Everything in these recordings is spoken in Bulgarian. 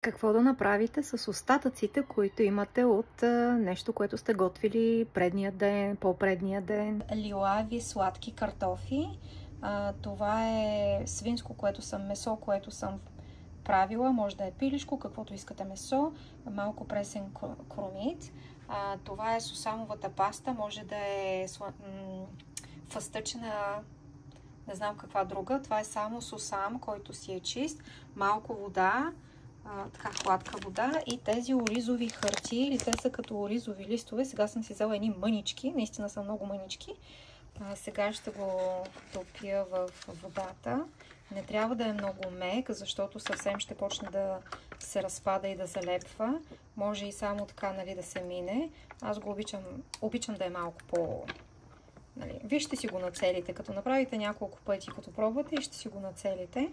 Какво да направите с остатъците, които имате от нещо, което сте готвили предния ден, по-предния ден? Лилави сладки картофи. Това е свинско, месо, което съм правила. Може да е пилешко, каквото искате месо. Малко пресен кромит. Това е сусамовата паста. Може да е фъстъчена, не знам каква друга. Това е само сусам, който си е чист. Малко вода. Така хладка вода и тези оризови хартии, или те са като оризови листове. Сега съм си взела едни мънички, наистина са много мънички. Сега ще го топя в водата. Не трябва да е много мек, защото съвсем ще почне да се разпада и да залепва. Може и само така, нали, да се мине. Аз го обичам да е малко по... Нали, вижте си го нацелите, като направите няколко пъти, като пробвате и ще си го нацелите.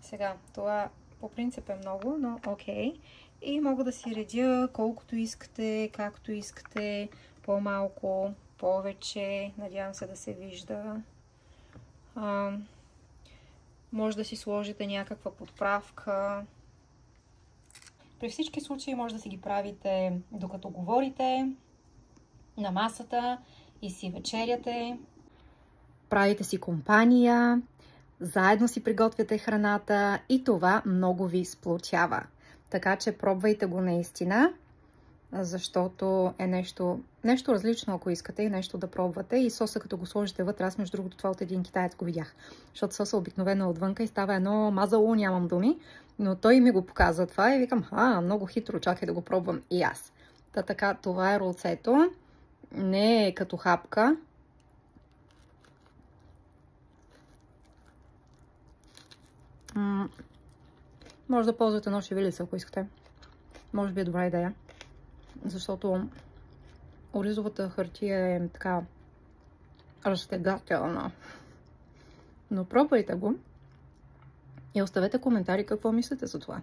Сега, това по принцип е много, но окей. И мога да си редя колкото искате, както искате, по-малко, повече. Надявам се да се вижда. Може да си сложите някаква подправка. При всички случаи може да си ги правите докато говорите, на масата и си вечеряте. Правите си компания, заедно си приготвяте храната и това много ви сплотява. Така че пробвайте го наистина, защото е нещо различно, ако искате и нещо да пробвате. И соса, като го сложите вътре, аз между другото това от един китаец го видях, защото соса обикновено отвънка и става едно мазало, нямам думи, но той ми го показа това и викам, много хитро, чакай да го пробвам и аз. Така, това е ролцето, не е като хапка. Може да ползвате едно шевелица, ако искате. Може би е добра идея. Защото оризовата хартия е така разтегателна. Но пробвайте го и оставете коментари какво мислите за това.